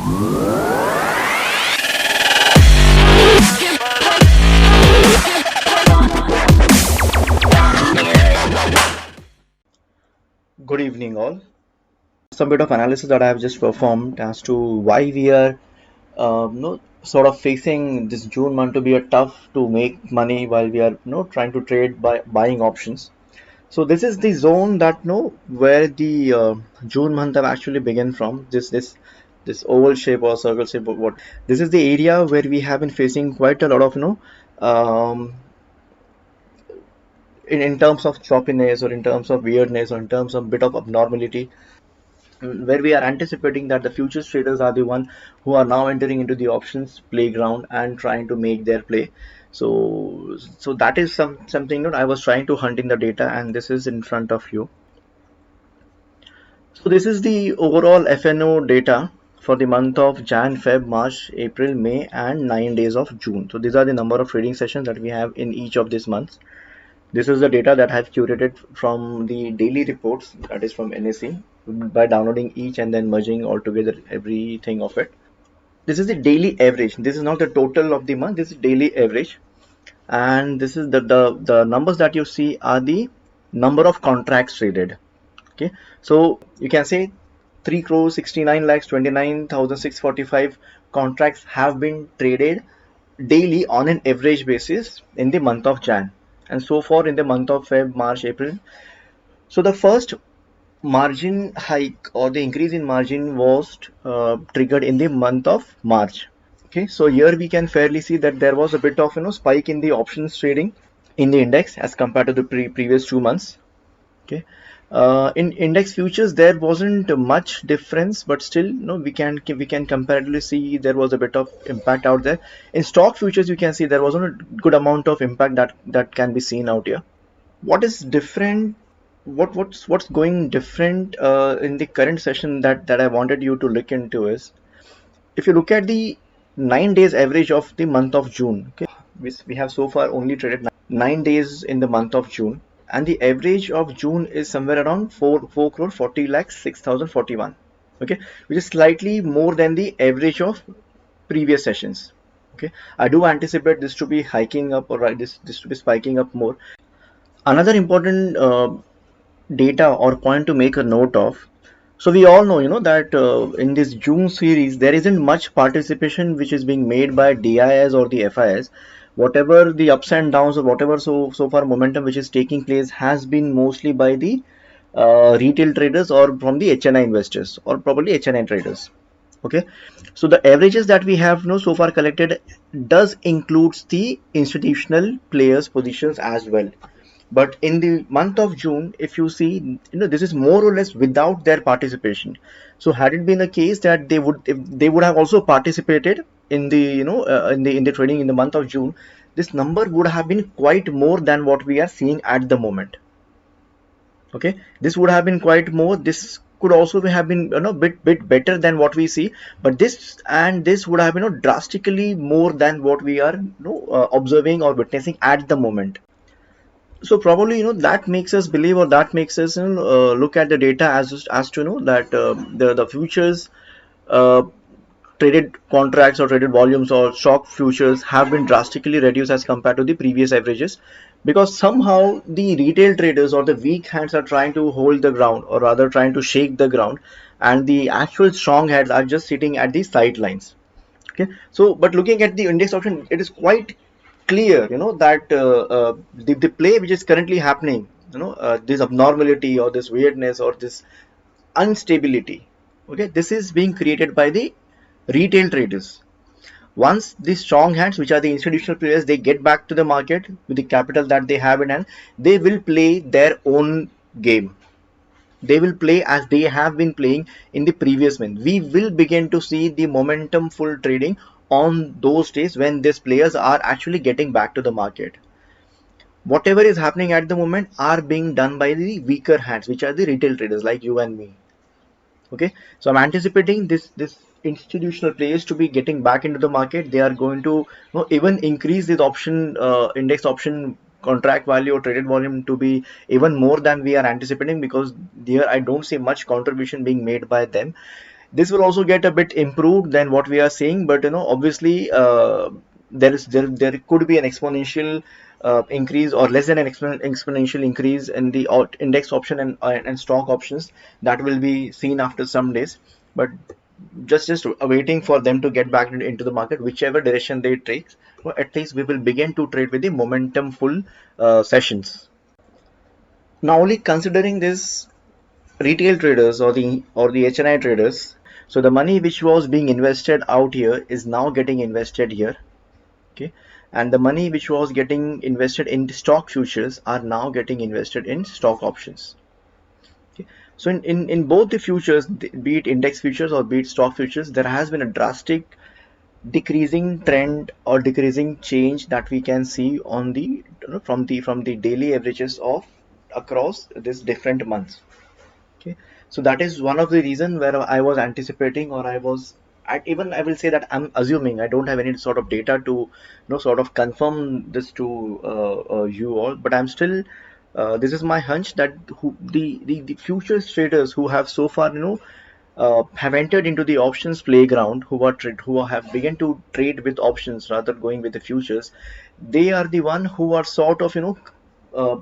Good evening, all. Some bit of analysis that I have just performed as to why we are, sort of facing this June month to be a tough to make money while we are, trying to trade by buying options. So this is the zone that, where the June month have actually begun from. This oval shape or circle shape. What this is the area where we have been facing quite a lot of, um, in terms of choppiness or in terms of weirdness or in terms of bit of abnormality, where we are anticipating that the futures traders are the one who are now entering into the options playground and trying to make their play. So that is something that I was trying to hunt in the data, and this is in front of you. So this is the overall FNO data for the month of Jan, Feb, March, April, May, and 9 days of June. So these are the number of trading sessions that we have in each of these months. This is the data that I've curated from the daily reports, that is from NSE, by downloading each and then merging all together everything of it. This is the daily average. This is not the total of the month. This is daily average, and this is the numbers that you see are the number of contracts traded. Okay, so you can say 3 crores 69 lakhs 29,645 contracts have been traded daily on an average basis in the month of Jan, and so far in the month of Feb, March, April. So the first margin hike or the increase in margin was triggered in the month of March. Okay, so here we can fairly see that there was a bit of spike in the options trading in the index as compared to the previous 2 months. Okay, in index futures there wasn't much difference, but still we can comparatively see there was a bit of impact out there. In stock futures you can see there wasn't a good amount of impact that can be seen out here. What is different, what's going different in the current session that I wanted you to look into is, if you look at the 9 days average of the month of June. Okay, we have so far only traded 9 days in the month of June, and the average of June is somewhere around 4 crore 40 lakhs 6,041. Okay, which is slightly more than the average of previous sessions. Okay, I do anticipate this to be hiking up, or this to be spiking up more. Another important data or point to make a note of. So we all know, that in this June series, there isn't much participation which is being made by DIS or the FIS. Whatever the ups and downs or whatever so far momentum which is taking place has been mostly by the retail traders or from the HNI investors or probably HNI traders. Okay, so the averages that we have so far collected does includes the institutional players positions as well. But in the month of June, if you see, this is more or less without their participation. So had it been the case that if they would have also participated in the in the trading in the month of June, this number would have been quite more than what we are seeing at the moment. Okay, this would have been quite more. This could also have been bit better than what we see, but this would have been drastically more than what we are observing or witnessing at the moment. So probably that makes us believe, or that makes us look at the data as to know that the futures uh, traded contracts or traded volumes or stock futures have been drastically reduced as compared to the previous averages, because somehow the retail traders or the weak hands are trying to hold the ground, or rather trying to shake the ground, and the actual strong heads are just sitting at the sidelines. Okay, so but looking at the index option, it is quite clear that the play which is currently happening, this abnormality or this weirdness or this instability, okay, this is being created by the retail traders. Once the strong hands, which are the institutional players, they get back to the market with the capital that they have in hand, they will play their own game. They will play as they have been playing in the previous month. We will begin to see the momentum full trading on those days when these players are actually getting back to the market. Whatever is happening at the moment are being done by the weaker hands, which are the retail traders like you and me. Okay, so I'm anticipating this institutional players to be getting back into the market. They are going to even increase this option index option contract value or traded volume to be even more than we are anticipating, because there I don't see much contribution being made by them. This will also get a bit improved than what we are seeing, but obviously there could be an exponential increase or less than an exponential increase in the index option and stock options that will be seen after some days. But just waiting for them to get back into the market, whichever direction they take, well, at least we will begin to trade with the momentum full sessions. Now, only considering this retail traders or the HNI traders, so the money which was being invested out here is now getting invested here, okay, and the money which was getting invested in stock futures are now getting invested in stock options. Okay. So in both the futures, be it index futures or be it stock futures, there has been a drastic decreasing trend or decreasing change that we can see on the from the daily averages of across this different months. Okay, so that is one of the reason where I was anticipating, or even I will say that I'm assuming, I don't have any sort of data to sort of confirm this to you all, but I'm still this is my hunch that the futures traders who have so far have entered into the options playground, who have begun to trade with options rather going with the futures, they are the one who are sort of uh,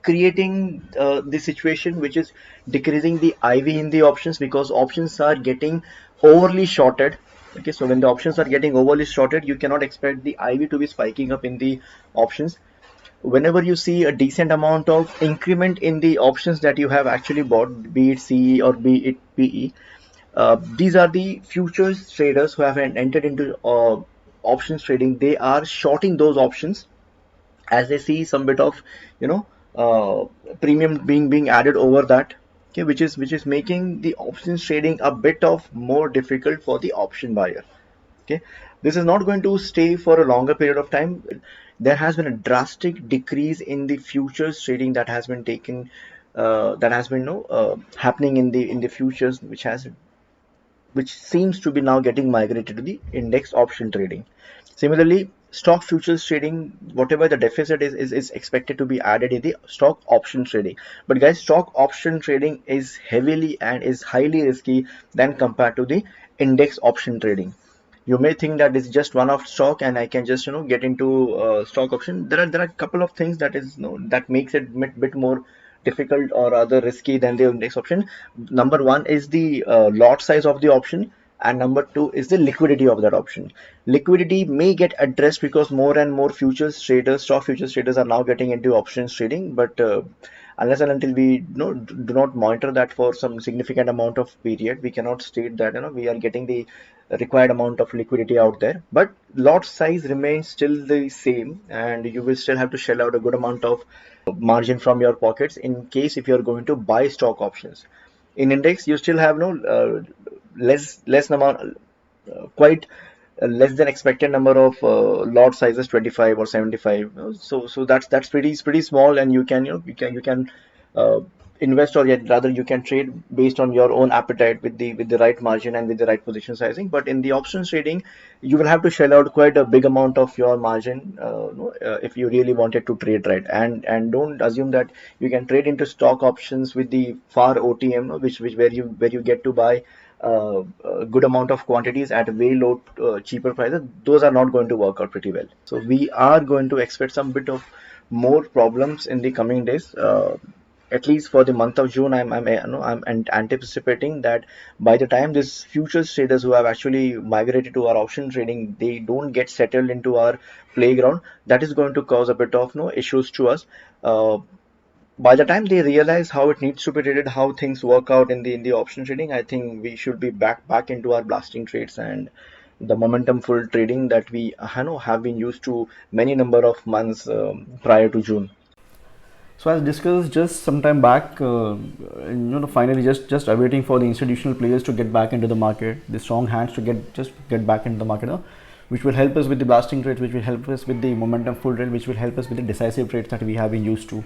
creating the situation which is decreasing the IV in the options, because options are getting overly shorted. Okay, so when the options are getting overly shorted, you cannot expect the IV to be spiking up in the options. Whenever you see a decent amount of increment in the options that you have actually bought, be it CE or be it PE, these are the futures traders who have entered into options trading. They are shorting those options as they see some bit of you know premium being added over that. Okay, which is making the options trading a bit of more difficult for the option buyer. Okay, this is not going to stay for a longer period of time. There has been a drastic decrease in the futures trading that has been taken that has been happening in the futures, which seems to be now getting migrated to the index option trading. Similarly, stock futures trading, whatever the deficit is expected to be added in the stock option trading. But guys, stock option trading is heavily and is highly risky than compared to the index option trading. You may think that it's just one off stock and I can just get into stock option. There are a couple of things that is that makes it bit more difficult or rather risky than the index option. Number one is the lot size of the option, and number two is the liquidity of that option. Liquidity may get addressed because more and more futures traders, stock futures traders, are now getting into options trading, but unless and until we do not monitor that for some significant amount of period, we cannot state that we are getting the required amount of liquidity out there. But lot size remains still the same, and you will still have to shell out a good amount of margin from your pockets in case if you're going to buy stock options. In index, you still have no less amount, quite less than expected number of lot sizes, 25 or 75. So that's pretty small, and you can uh, invest, or yet rather you can trade based on your own appetite with the right margin and with the right position sizing. But in the options trading, you will have to shell out quite a big amount of your margin if you really wanted to trade right. And don't assume that you can trade into stock options with the far OTM, which where you get to buy a good amount of quantities at way low cheaper prices. Those are not going to work out pretty well. So we are going to expect some bit of more problems in the coming days. At least for the month of June, I'm anticipating that by the time these futures traders who have actually migrated to our option trading, they don't get settled into our playground, that is going to cause a bit of issues to us. By the time they realize how it needs to be traded, how things work out in the option trading, I think we should be back into our blasting trades and the momentum full trading that we have been used to many number of months prior to June. So as discussed just some time back, finally just awaiting for the institutional players to get back into the market, the strong hands to get back into the market, which will help us with the blasting trades, which will help us with the momentum full trade, which will help us with the decisive trades that we have been used to.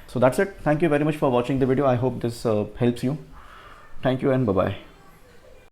So that's it. Thank you very much for watching the video. I hope this helps you. Thank you and bye bye.